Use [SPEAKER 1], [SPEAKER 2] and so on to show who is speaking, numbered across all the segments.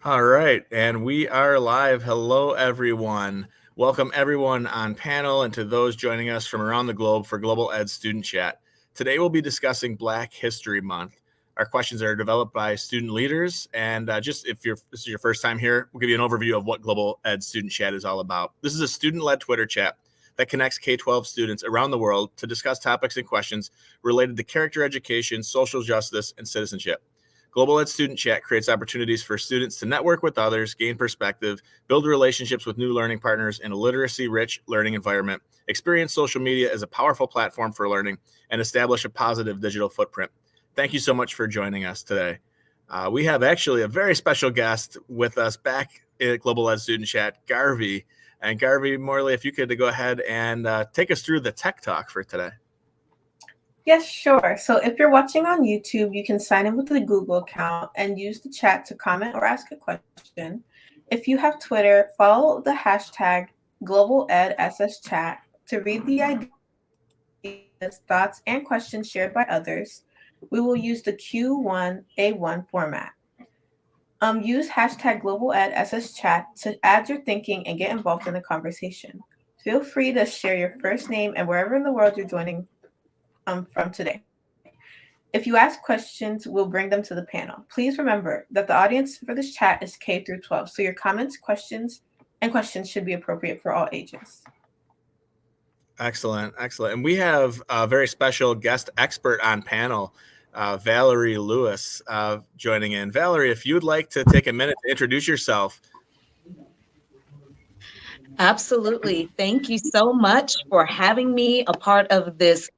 [SPEAKER 1] All right, and we are live. Hello, everyone. Welcome, everyone on panel, and to those joining us from around the globe for Global Ed Student Chat. Today, we'll be discussing Black History Month. Our questions are developed by student leaders, and just if this is your first time here, we'll give you an overview of what Global Ed Student Chat is all about. This is a student-led Twitter chat that connects K-12 students around the world to discuss topics and questions related to character education, social justice, and citizenship. Global Ed Student Chat creates opportunities for students to network with others, gain perspective, build relationships with new learning partners in a literacy-rich learning environment, experience social media as a powerful platform for learning, and establish a positive digital footprint. Thank you so much for joining us today. We have actually a very special guest with us back at Global Ed Student Chat, Garvey. And Garvey Morley, if you could go ahead and take us through the tech talk for today.
[SPEAKER 2] Yes, sure. So if you're watching on YouTube, you can sign in with the Google account and use the chat to comment or ask a question. If you have Twitter, follow the hashtag GlobalEdSSChat to read the ideas, thoughts, and questions shared by others. We will use the Q1A1 format. Use hashtag GlobalEdSSChat to add your thinking and get involved in the conversation. Feel free to share your first name and wherever in the world you're joining from today. If you ask questions, we'll bring them to the panel. Please remember that the audience for this chat is K through 12, so your comments, questions should be appropriate for all ages.
[SPEAKER 1] Excellent. And we have a very special guest expert on panel, Valerie Lewis, joining in. Valerie, if you would like to take a minute to introduce yourself.
[SPEAKER 3] Absolutely. Thank you so much for having me a part of this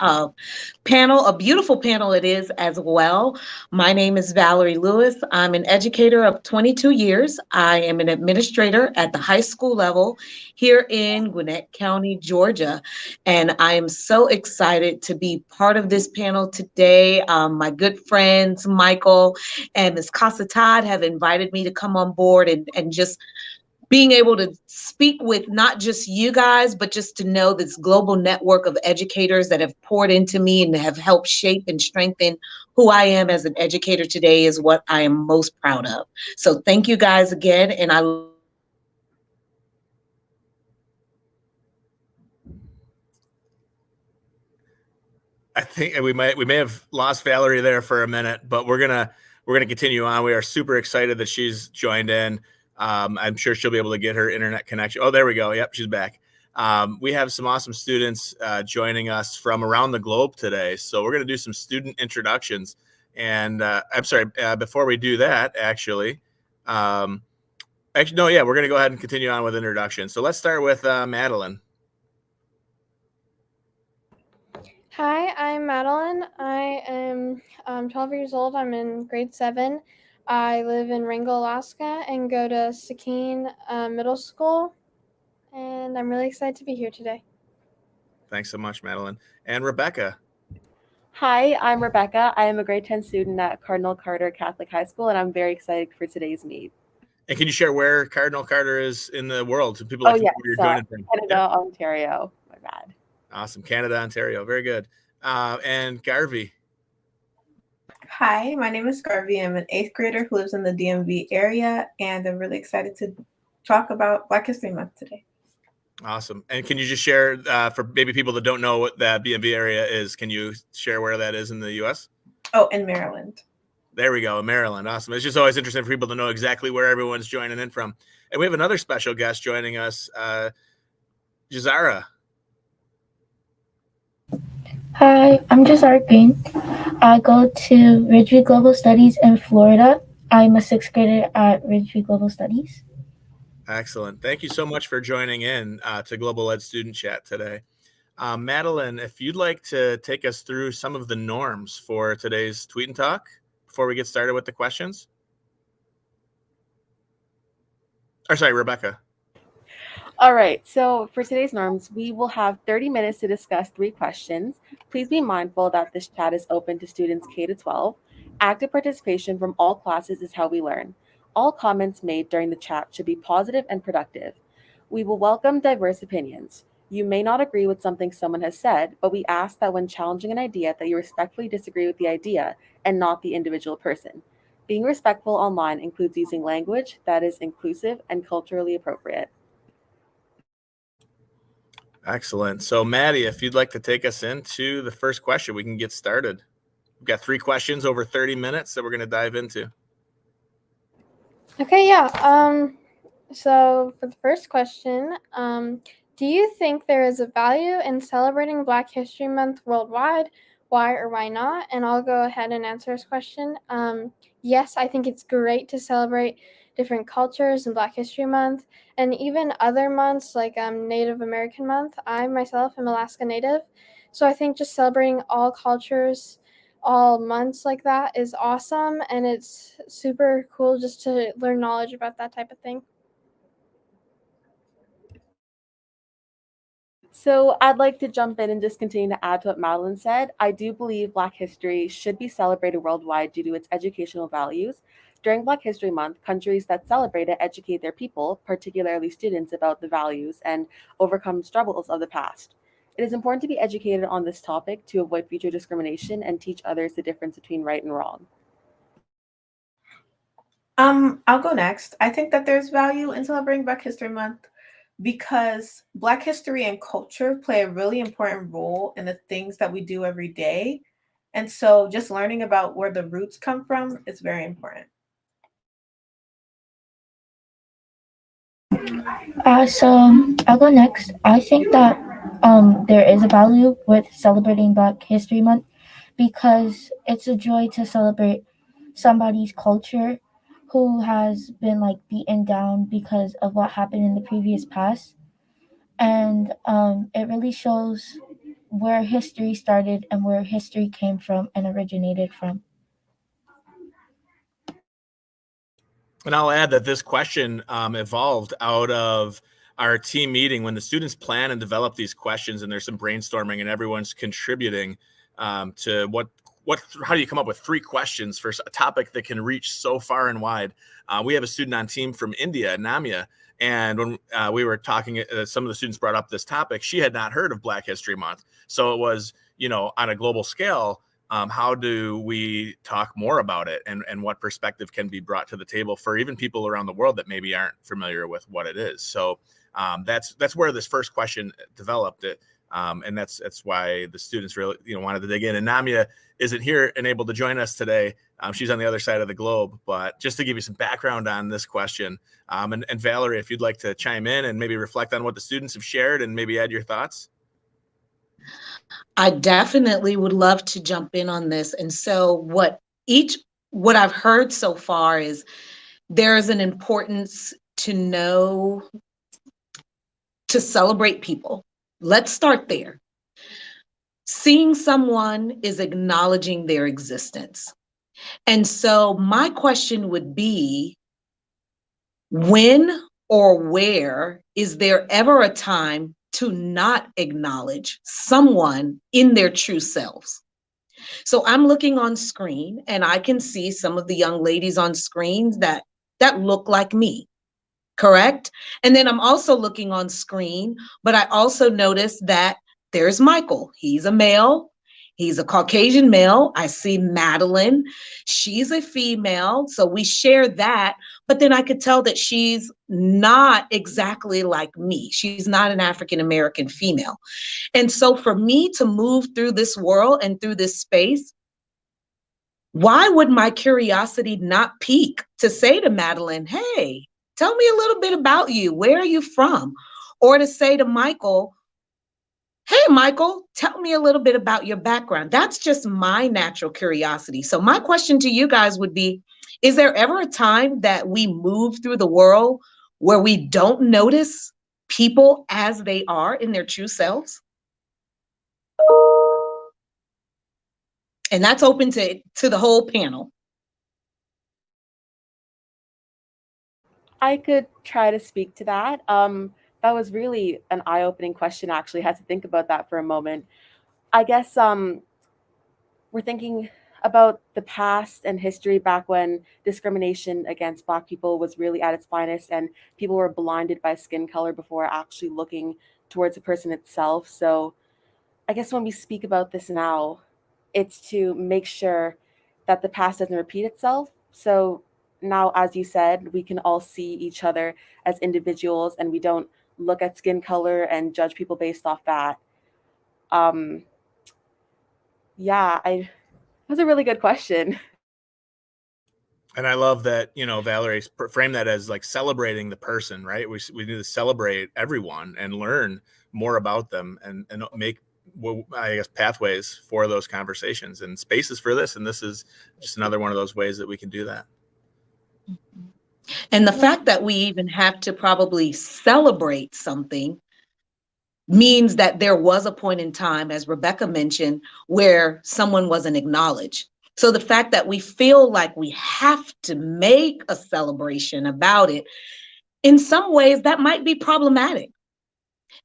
[SPEAKER 3] panel, a beautiful panel it is as well. My name is Valerie Lewis. I'm an educator of 22 years. I am an administrator at the high school level here in Gwinnett County, Georgia. And I am so excited to be part of this panel today. My good friends, Michael and Ms. Casa Todd, have invited me to come on board and just being able to speak with not just you guys, but just to know this global network of educators that have poured into me and have helped shape and strengthen who I am as an educator today is what I am most proud of. So thank you guys again. And
[SPEAKER 1] I think we may have lost Valerie there for a minute, but we're gonna continue on. We are super excited that she's joined in. I'm sure she'll be able to get her internet connection. Oh, there we go. Yep, she's back. We have some awesome students joining us from around the globe today. So we're going to do some student introductions. And I'm sorry, before we do that, we're going to go ahead and continue on with introductions. So let's start with Madeline.
[SPEAKER 4] Hi, I'm Madeline. I am 12 years old. I'm in grade 7. I live in Wrangell, Alaska, and go to Sakine Middle School. And I'm really excited to be here today.
[SPEAKER 1] Thanks so much, Madeline. And Rebecca.
[SPEAKER 5] Hi, I'm Rebecca. I am a grade 10 student at Cardinal Carter Catholic High School, and I'm very excited for today's meet.
[SPEAKER 1] And can you share where Cardinal Carter is in the world? So people where you're joining from.
[SPEAKER 5] Canada, Ontario. My bad.
[SPEAKER 1] Awesome. Canada, Ontario. Very good. And Garvey.
[SPEAKER 2] Hi, my name is Garvey. I'm an 8th grader who lives in the DMV area, and I'm really excited to talk about Black History Month today.
[SPEAKER 1] Awesome. And can you just share, for maybe people that don't know what that DMV area is, can you share where that is in the U.S.?
[SPEAKER 2] Oh, in Maryland.
[SPEAKER 1] There we go, Maryland. Awesome. It's just always interesting for people to know exactly where everyone's joining in from. And we have another special guest joining us, Jazara.
[SPEAKER 6] Hi, I'm Jazara Green. I go to Ridgeview Global Studies in Florida. I'm a 6th grader at Ridgeview Global Studies.
[SPEAKER 1] Excellent. Thank you so much for joining in to Global Ed Student Chat today. Madeline, if you'd like to take us through some of the norms for today's Tweet and Talk before we get started with the questions. Or sorry, Rebecca.
[SPEAKER 5] All right, so for today's norms, we will have 30 minutes to discuss 3 questions. Please be mindful that this chat is open to students K to 12. Active participation from all classes is how we learn. All comments made during the chat should be positive and productive. We will welcome diverse opinions. You may not agree with something someone has said, but we ask that when challenging an idea that you respectfully disagree with the idea and not the individual person. Being respectful online includes using language that is inclusive and culturally appropriate.
[SPEAKER 1] Excellent. So, Maddie, if you'd like to take us into the first question, we can get started. We've got 3 questions over 30 minutes that we're going to dive into.
[SPEAKER 4] Okay, yeah. So for the first question, do you think there is a value in celebrating Black History Month worldwide? Why or why not? And I'll go ahead and answer this question. Yes, I think it's great to celebrate different cultures in Black History Month and even other months like Native American Month. I myself am Alaska Native, so I think just celebrating all cultures, all months like that is awesome, and it's super cool just to learn knowledge about that type of thing.
[SPEAKER 5] So I'd like to jump in and just continue to add to what Madeline said. I do believe Black history should be celebrated worldwide due to its educational values. During Black History Month, countries that celebrate it educate their people, particularly students, about the values and overcome struggles of the past. It is important to be educated on this topic to avoid future discrimination and teach others the difference between right and wrong.
[SPEAKER 2] I'll go next. I think that there's value in celebrating Black History Month because Black history and culture play a really important role in the things that we do every day. And so just learning about where the roots come from is very important.
[SPEAKER 6] So I'll go next. I think that there is a value with celebrating Black History Month because it's a joy to celebrate somebody's culture who has been like beaten down because of what happened in the previous past, and it really shows where history started and where history came from and originated from.
[SPEAKER 1] And I'll add that this question evolved out of our team meeting when the students plan and develop these questions, and there's some brainstorming and everyone's contributing to how do you come up with 3 questions for a topic that can reach so far and wide. We have a student on team from India, Namia, and when we were talking, some of the students brought up this topic. She had not heard of Black History Month. So it was, on a global scale, how do we talk more about it, and what perspective can be brought to the table for even people around the world that maybe aren't familiar with what it is. So that's where this first question developed it. And that's why the students really wanted to dig in. And Namia isn't here and able to join us today. She's on the other side of the globe. But just to give you some background on this question, and Valerie, if you'd like to chime in and maybe reflect on what the students have shared and maybe add your thoughts.
[SPEAKER 3] I definitely would love to jump in on this. And so what I've heard so far is there's an importance to know, to celebrate people. Let's start there. Seeing someone is acknowledging their existence. And so my question would be, when or where is there ever a time to not acknowledge someone in their true selves? So I'm looking on screen and I can see some of the young ladies on screens that look like me, correct? And then I'm also looking on screen, but I also notice that there's Michael. He's a male. He's a Caucasian male. I see Madeline. She's a female. So we share that. But then I could tell that she's not exactly like me. She's not an African-American female. And so for me to move through this world and through this space, why would my curiosity not pique to say to Madeline, hey, tell me a little bit about you. Where are you from? Or to say to Michael, hey, Michael, tell me a little bit about your background. That's just my natural curiosity. So my question to you guys would be, is there ever a time that we move through the world where we don't notice people as they are in their true selves? And that's open to the whole panel.
[SPEAKER 5] I could try to speak to that. That was really an eye-opening question, actually. I had to think about that for a moment. I guess we're thinking about the past and history back when discrimination against Black people was really at its finest and people were blinded by skin color before actually looking towards the person itself. So I guess when we speak about this now, it's to make sure that the past doesn't repeat itself So now, as you said, we can all see each other as individuals, and we don't look at skin color and judge people based off that. Um, yeah, that's a really good question.
[SPEAKER 1] And I love that, Valerie framed that as like celebrating the person, right? We need to celebrate everyone and learn more about them and make, I guess, pathways for those conversations and spaces for this. And this is just another one of those ways that we can do that.
[SPEAKER 3] And the fact that we even have to probably celebrate something means that there was a point in time, as Rebecca mentioned, where someone wasn't acknowledged. So the fact that we feel like we have to make a celebration about it, in some ways that might be problematic.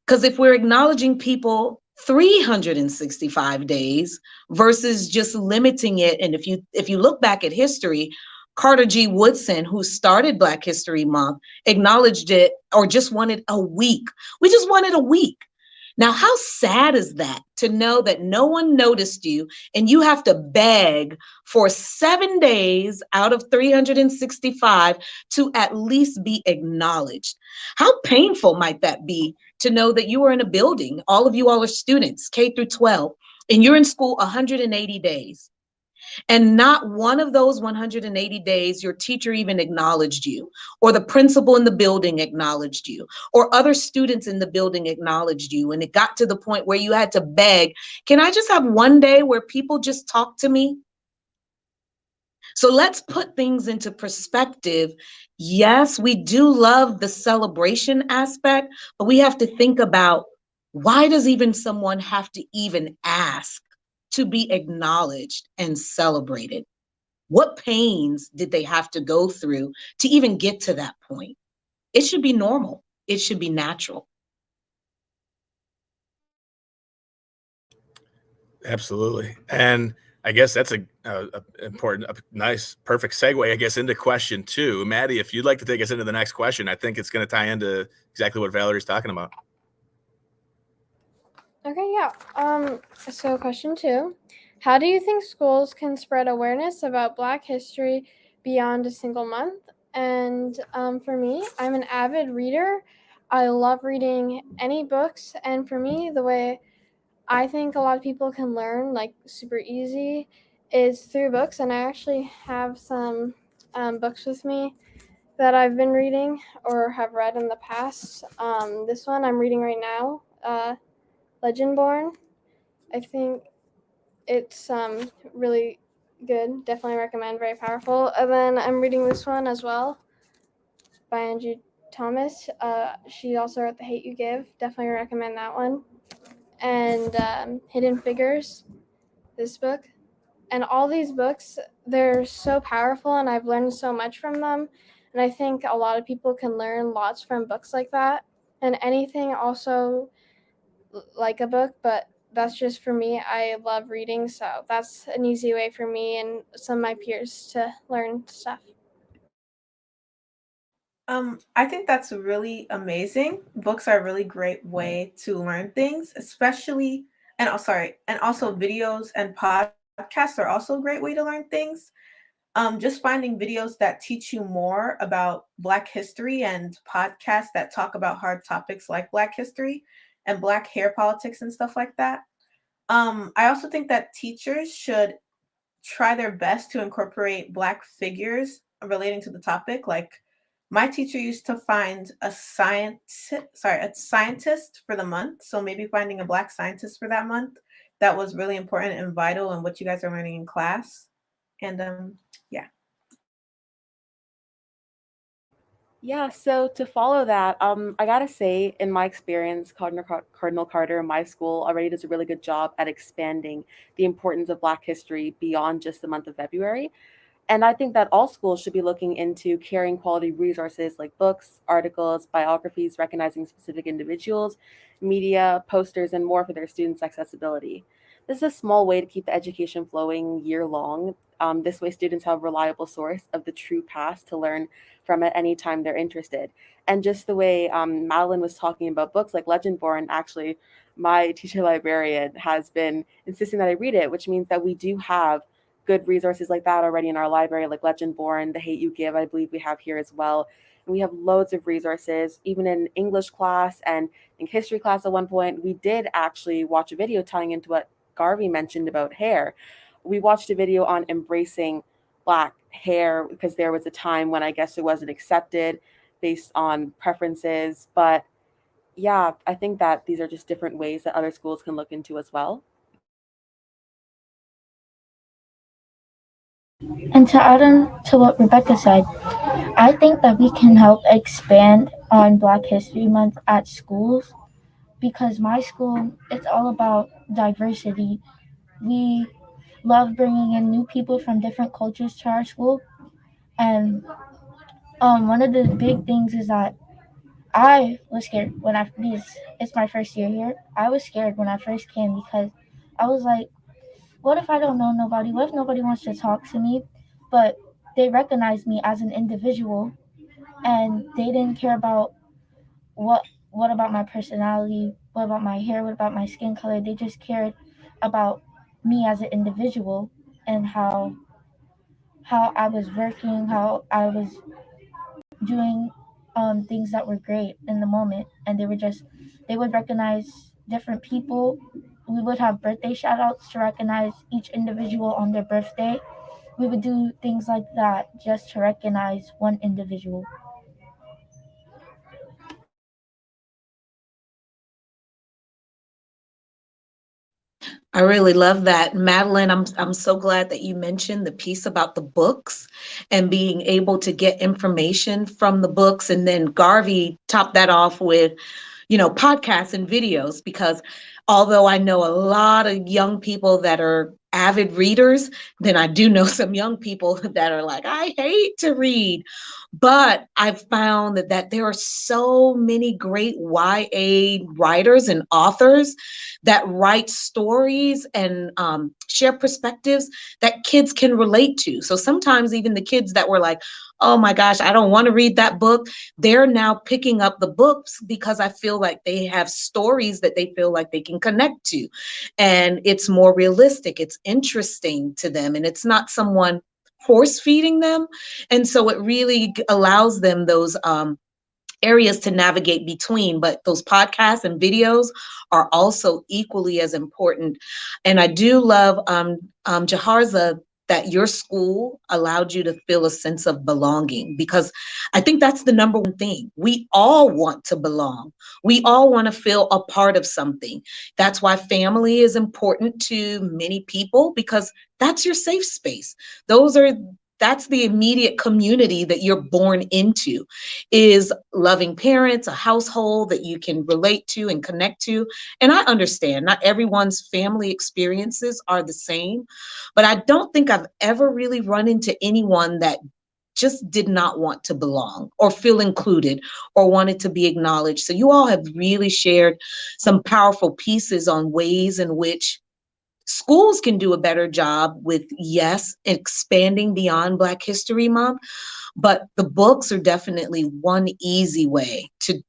[SPEAKER 3] Because if we're acknowledging people 365 days versus just limiting it, and if you look back at history, Carter G. Woodson, who started Black History Month, acknowledged it or just wanted a week. We just wanted a week. Now, how sad is that to know that no one noticed you and you have to beg for 7 days out of 365 to at least be acknowledged? How painful might that be to know that you are in a building, all of you all are students, K through 12, and you're in school 180 days. And not one of those 180 days, your teacher even acknowledged you, or the principal in the building acknowledged you, or other students in the building acknowledged you. And it got to the point where you had to beg, can I just have one day where people just talk to me? So let's put things into perspective. Yes, we do love the celebration aspect, but we have to think about, why does even someone have to even ask to be acknowledged and celebrated? What pains did they have to go through to even get to that point? It should be normal. It should be natural.
[SPEAKER 1] Absolutely. And I guess that's a important, a nice, perfect segue, I guess, into question 2. Maddie, if you'd like to take us into the next question, I think it's going to tie into exactly what Valerie's talking about.
[SPEAKER 4] Okay, yeah. So question 2, how do you think schools can spread awareness about Black history beyond a single month? And for me, I'm an avid reader. I love reading any books, and for me, the way I think a lot of people can learn like super easy is through books, and I actually have some books with me that I've been reading or have read in the past. This one I'm reading right now, Legendborn. I think it's really good. Definitely recommend. Very powerful. And then I'm reading this one as well by Angie Thomas. She also wrote The Hate You Give. Definitely recommend that one. And Hidden Figures, this book. And all these books, they're so powerful, and I've learned so much from them. And I think a lot of people can learn lots from books like that. And anything also like a book, but that's just for me. I love reading, so that's an easy way for me and some of my peers to learn stuff.
[SPEAKER 2] I think that's really amazing. Books are a really great way to learn things, especially and also videos and podcasts are also a great way to learn things. Just finding videos that teach you more about Black history and podcasts that talk about hard topics like Black history and Black hair politics and stuff like that. I also think that teachers should try their best to incorporate Black figures relating to the topic. Like my teacher used to find a scientist for the month. So maybe finding a Black scientist for that month that was really important and vital in what you guys are learning in class. And yeah.
[SPEAKER 5] Yeah, so to follow that, I gotta say, in my experience, Cardinal Carter, my school, already does a really good job at expanding the importance of Black history beyond just the month of February. And I think that all schools should be looking into carrying quality resources like books, articles, biographies, recognizing specific individuals, media, posters, and more for their students' accessibility. This is a small way to keep the education flowing year long. This way, students have a reliable source of the true past to learn from at any time they're interested. And just the way Madeline was talking about books like Legendborn, actually, my teacher librarian has been insisting that I read it, which means that we do have good resources like that already in our library, like Legend Born, The Hate You Give, I believe we have here as well. And we have loads of resources, even in English class and in history class at one point. We did actually watch a video tying into what Garvey mentioned about hair. We watched a video on embracing Black hair because there was a time when I guess it wasn't accepted based on preferences. But yeah, I think that these are just different ways that other schools can look into as well.
[SPEAKER 6] And to add on to what Rebecca said, I think that we can help expand on Black History Month at schools because my school, it's all about diversity. We love bringing in new people from different cultures to our school. And one of the big things is that I was scared because it's my first year here. I was scared when I first came because I was like, what if I don't know nobody? What if nobody wants to talk to me? But they recognized me as an individual and they didn't care about what about my personality, what about my hair, what about my skin color. They just cared about me as an individual and how I was working, how I was doing things that were great in the moment. And they would recognize different people. We would have birthday shout outs to recognize each individual on their birthday. We would do things like that just to recognize one individual.
[SPEAKER 3] I really love that. Madeline, I'm so glad that you mentioned the piece about the books and being able to get information from the books. And then Garvey topped that off with, podcasts and videos, because although I know a lot of young people that are avid readers, then I do know some young people that are like, I hate to read. But I've found that there are so many great YA writers and authors that write stories and share perspectives that kids can relate to. So sometimes even the kids that were like, oh my gosh, I don't want to read that book, they're now picking up the books because I feel like they have stories that they feel like they can connect to. And it's more realistic, it's interesting to them, and it's not someone force feeding them. And so it really allows them those areas to navigate between. But those podcasts and videos are also equally as important. And I do love, Jaharza, that your school allowed you to feel a sense of belonging, because I think that's the number one thing. We all want to belong. We all want to feel a part of something. That's why family is important to many people, because that's your safe space. That's the immediate community that you're born into, is loving parents, a household that you can relate to and connect to. And I understand not everyone's family experiences are the same, but I don't think I've ever really run into anyone that just did not want to belong or feel included or wanted to be acknowledged. So you all have really shared some powerful pieces on ways in which schools can do a better job with, yes, expanding beyond Black History Month, but the books are definitely one easy way to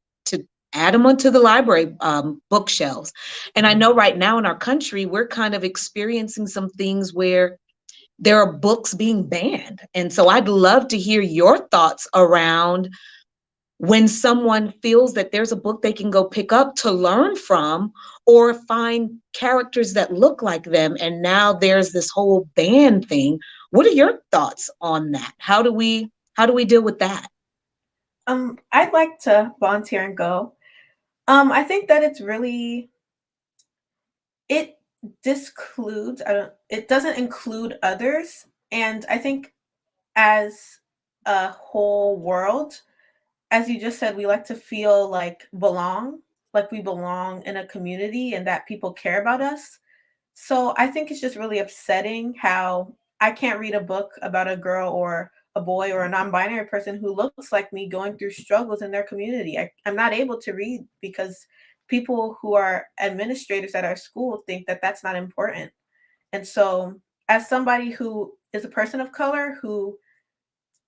[SPEAKER 3] add them onto the library bookshelves. And I know right now in our country, we're kind of experiencing some things where there are books being banned. And so I'd love to hear your thoughts around when someone feels that there's a book they can go pick up to learn from or find characters that look like them, and now there's this whole ban thing. What are your thoughts on that? How do we deal with that?
[SPEAKER 2] I'd like to volunteer and go. I think that it discludes, it doesn't include others. And I think as a whole world, as you just said, we like to feel like we belong in a community and that people care about us. So I think it's just really upsetting how I can't read a book about a girl or a boy or a non-binary person who looks like me going through struggles in their community. I'm not able to read because people who are administrators at our school think that that's not important. And so as somebody who is a person of color who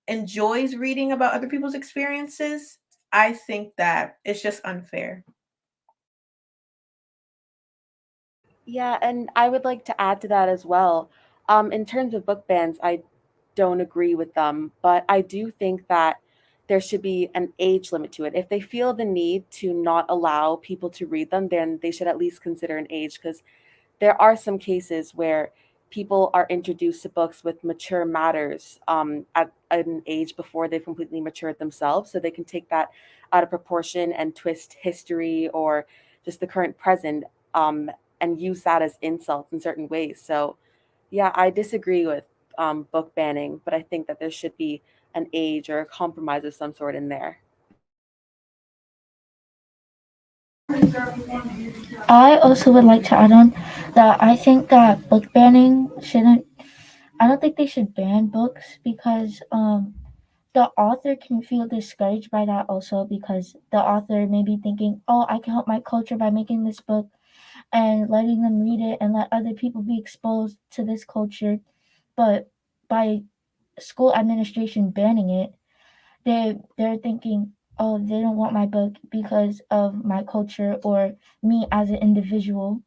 [SPEAKER 2] enjoys reading about other people's experiences, I think that it's just unfair.
[SPEAKER 5] Yeah, and I would like to add to that as well. In terms of book bans, I don't agree with them, but I do think that there should be an age limit to it. If they feel the need to not allow people to read them, then they should at least consider an age, because there are some cases where people are introduced to books with mature matters at an age before they've completely matured themselves. So they can take that out of proportion and twist history or just the current present, um, and use that as insults in certain ways. So, yeah, I disagree with book banning, but I think that there should be an age or a compromise of some sort in there.
[SPEAKER 6] I also would like to add on that I think that book banning shouldn't. I don't think they should ban books because the author can feel discouraged by that also, because the author may be thinking, oh, I can help my culture by making this book and letting them read it and let other people be exposed to this culture. But by school administration banning it, they're thinking, oh, they don't want my book because of my culture or me as an individual.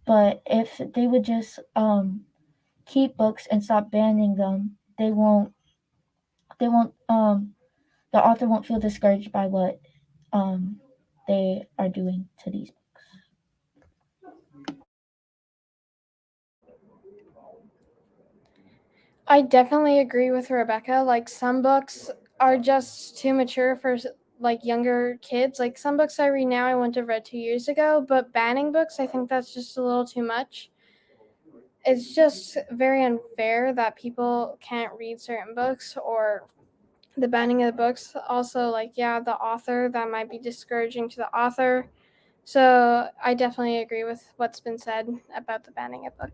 [SPEAKER 6] But if they would just keep books and stop banning them, they won't the author won't feel discouraged by what they are doing to these books.
[SPEAKER 4] I definitely agree with Rebecca. Like some books are just too mature for like younger kids. Like some books I read now I wouldn't have read 2 years ago, but banning books, I think that's just a little too much. It's just very unfair that people can't read certain books, or the banning of the books. Also, like, yeah, the author, that might be discouraging to the author. So I definitely agree with what's been said about the banning of books.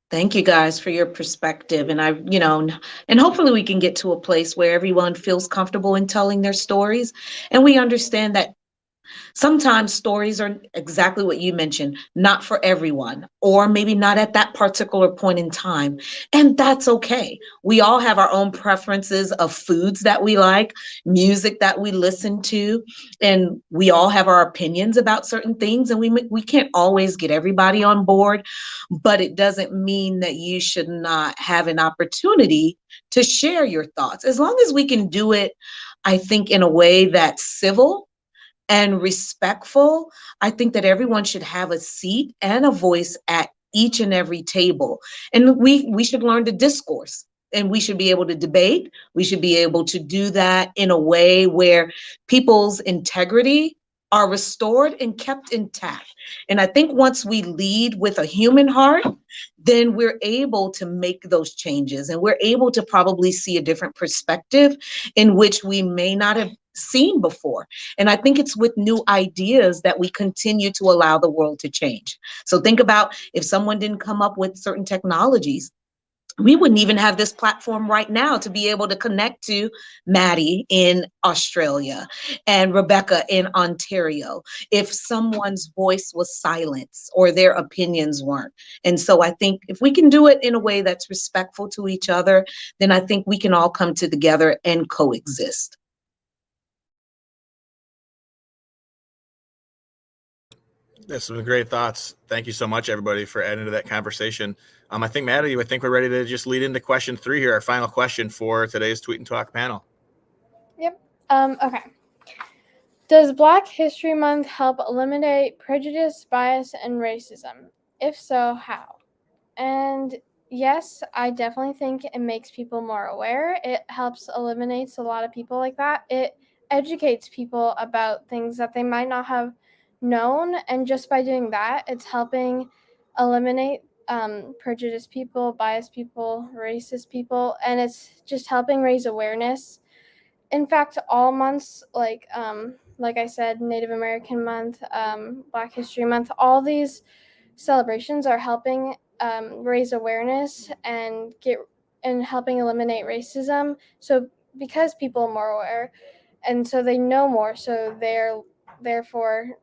[SPEAKER 3] Thank you guys for your perspective. And and hopefully we can get to a place where everyone feels comfortable in telling their stories. And we understand that sometimes stories are exactly what you mentioned, not for everyone, or maybe not at that particular point in time. And that's okay. We all have our own preferences of foods that we like, music that we listen to, and we all have our opinions about certain things. And we can't always get everybody on board, but it doesn't mean that you should not have an opportunity to share your thoughts. As long as we can do it, I think, in a way that's civil and respectful, I think that everyone should have a seat and a voice at each and every table. And we should learn to discourse, and we should be able to debate. We should be able to do that in a way where people's integrity are restored and kept intact. And I think once we lead with a human heart, then we're able to make those changes, and we're able to probably see a different perspective in which we may not have seen before. And I think it's with new ideas that we continue to allow the world to change. So think about if someone didn't come up with certain technologies, we wouldn't even have this platform right now to be able to connect to Maddie in Australia and Rebecca in Ontario if someone's voice was silenced or their opinions weren't. And so I think if we can do it in a way that's respectful to each other, then I think we can all come together and coexist.
[SPEAKER 1] That's some great thoughts. Thank you so much, everybody, for adding to that conversation. I think, Maddie, I think we're ready to just lead into question 3 here, our final question for today's Tweet and Talk panel.
[SPEAKER 4] Yep. Okay. Does Black History Month help eliminate prejudice, bias, and racism? If so, how? And yes, I definitely think it makes people more aware. It helps eliminates a lot of people like that. It educates people about things that they might not have known, and just by doing that, it's helping eliminate prejudiced people, biased people, racist people, and it's just helping raise awareness. In fact, all months, like I said, Native American Month, Black History Month, all these celebrations are helping raise awareness and helping eliminate racism. So because people are more aware, and so they know more, so they're therefore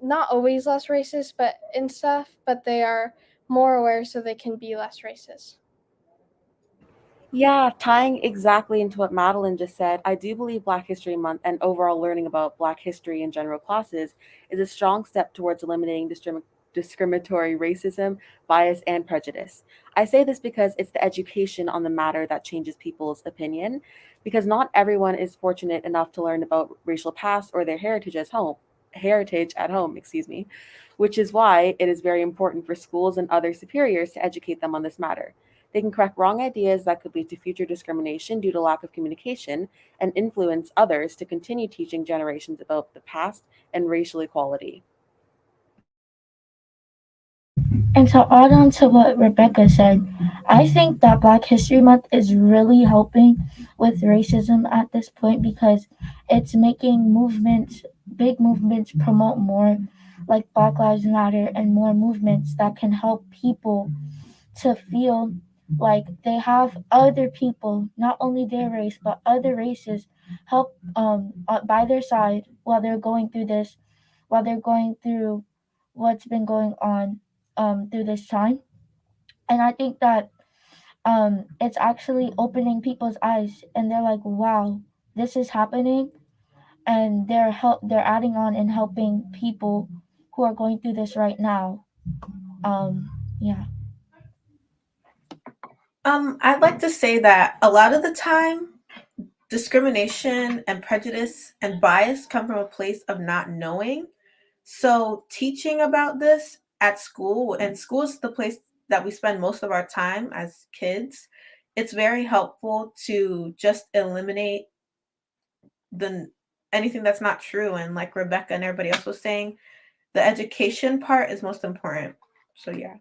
[SPEAKER 4] not always less racist, but in stuff, but they are more aware, so they can be less racist.
[SPEAKER 5] Yeah, tying exactly into what Madeline just said, I do believe Black History Month and overall learning about Black history in general classes is a strong step towards eliminating discriminatory racism, bias, and prejudice. I say this because it's the education on the matter that changes people's opinion, because not everyone is fortunate enough to learn about racial past or their heritage at home, excuse me, which is why it is very important for schools and other superiors to educate them on this matter. They can correct wrong ideas that could lead to future discrimination due to lack of communication and influence others to continue teaching generations about the past and racial equality.
[SPEAKER 6] And to add on to what Rebecca said, I think that Black History Month is really helping with racism at this point because it's making movements, big movements, promote more like Black Lives Matter and more movements that can help people to feel like they have other people, not only their race, but other races, help by their side while they're going through this, while they're going through what's been going on through this time. And I think that it's actually opening people's eyes, and they're like, "Wow, this is happening," and they're adding on and helping people who are going through this right now. Yeah.
[SPEAKER 2] I'd like to say that a lot of the time, discrimination and prejudice and bias come from a place of not knowing. So, teaching about this at school, and school is the place that we spend most of our time as kids, it's very helpful to just eliminate the anything that's not true. And like Rebecca and everybody else was saying, the education part is most important. So, yeah.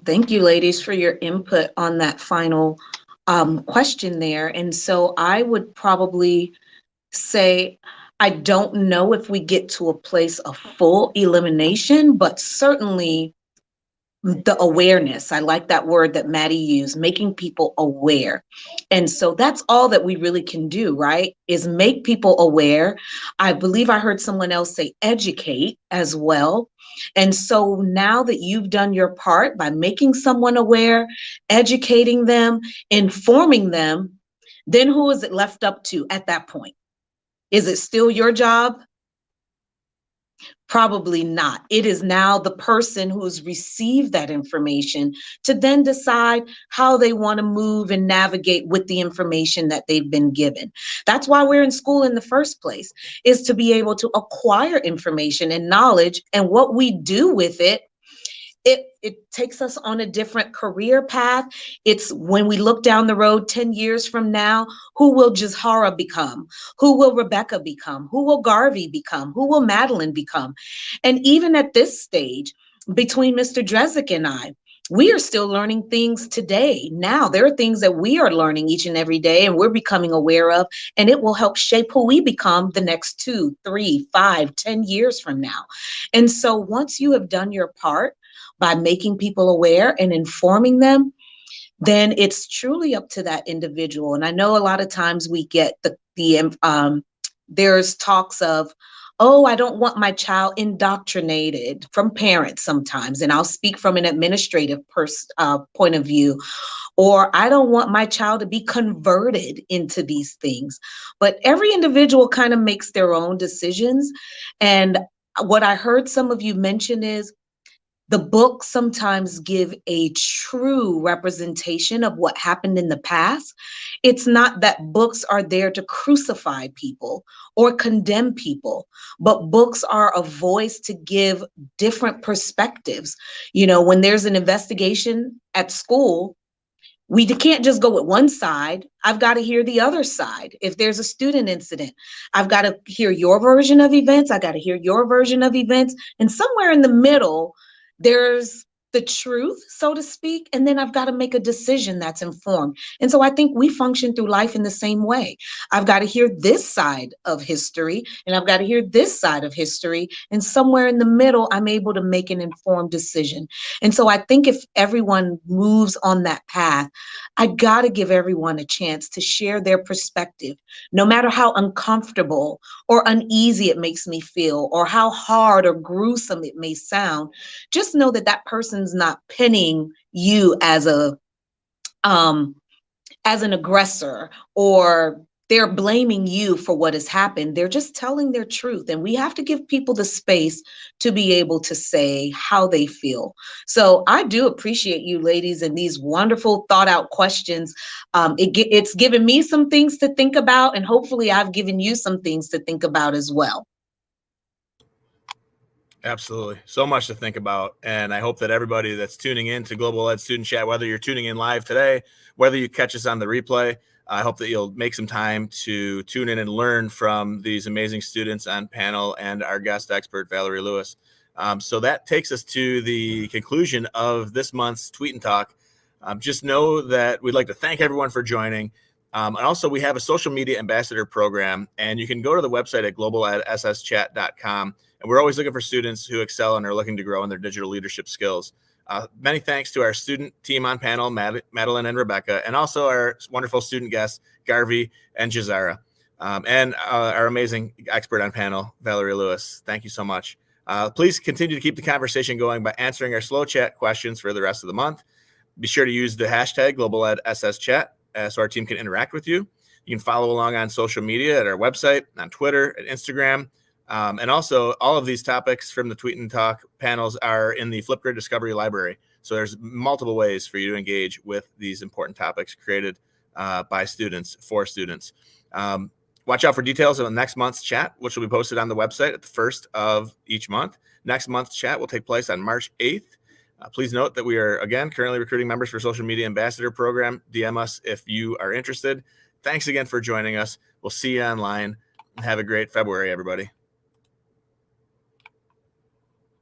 [SPEAKER 3] Thank you, ladies, for your input on that final question there. And so I would probably say, I don't know if we get to a place of full elimination, but certainly the awareness. I like that word that Maddie used, making people aware. And so that's all that we really can do, right? Is make people aware. I believe I heard someone else say educate as well. And so now that you've done your part by making someone aware, educating them, informing them, then who is it left up to at that point? Is it still your job? Probably not. It is now the person who's received that information to then decide how they want to move and navigate with the information that they've been given. That's why we're in school in the first place, is to be able to acquire information and knowledge, and what we do with it, it takes us on a different career path. It's when we look down the road 10 years from now, who will Jazhara become? Who will Rebecca become? Who will Garvey become? Who will Madeline become? And even at this stage, between Mr. Dresik and I, we are still learning things today. Now, there are things that we are learning each and every day and we're becoming aware of, and it will help shape who we become the next 2, 3, 5, 10 years from now. And so once you have done your part, by making people aware and informing them, then it's truly up to that individual. And I know a lot of times we get there's talks of, oh, I don't want my child indoctrinated from parents sometimes. And I'll speak from an administrative point of view, or I don't want my child to be converted into these things. But every individual kind of makes their own decisions. And what I heard some of you mention is, the books sometimes give a true representation of what happened in the past. It's not that books are there to crucify people or condemn people, but books are a voice to give different perspectives. You know, when there's an investigation at school, we can't just go with one side. I've got to hear the other side. If there's a student incident, I've got to hear your version of events. I got to hear your version of events. And somewhere in the middle, there's the truth, so to speak, and then I've got to make a decision that's informed. And so I think we function through life in the same way. I've got to hear this side of history, and I've got to hear this side of history, and somewhere in the middle, I'm able to make an informed decision. And so I think if everyone moves on that path, I got to give everyone a chance to share their perspective, no matter how uncomfortable or uneasy it makes me feel, or how hard or gruesome it may sound. Just know that that person's not pinning you as an aggressor, or they're blaming you for what has happened. They're just telling their truth. And we have to give people the space to be able to say how they feel. So I do appreciate you ladies and these wonderful thought out questions. It's given me some things to think about, and hopefully I've given you some things to think about as well.
[SPEAKER 1] Absolutely. So much to think about. And I hope that everybody that's tuning in to Global Ed Student Chat, whether you're tuning in live today, whether you catch us on the replay, I hope that you'll make some time to tune in and learn from these amazing students on panel and our guest expert, Valerie Lewis. So that takes us to the conclusion of this month's Tweet and Talk. Just know that we'd like to thank everyone for joining. And also, we have a social media ambassador program, and you can go to the website at globaledSSchat.com. And we're always looking for students who excel and are looking to grow in their digital leadership skills. Many thanks to our student team on panel, Madeline and Rebecca, and also our wonderful student guests, Garvey and Jazara, and our amazing expert on panel, Valerie Lewis. Thank you so much. Please continue to keep the conversation going by answering our slow chat questions for the rest of the month. Be sure to use the hashtag GlobalEdSSChat so our team can interact with you. You can follow along on social media at our website, on Twitter, at Instagram. And also, all of these topics from the Tweet and Talk panels are in the Flipgrid Discovery Library. So there's multiple ways for you to engage with these important topics created by students, for students. Watch out for details on next month's chat, which will be posted on the website at the first of each month. Next month's chat will take place on March 8th. Please note that we are, again, currently recruiting members for Social Media Ambassador Program. DM us if you are interested. Thanks again for joining us. We'll see you online. Have a great February, everybody.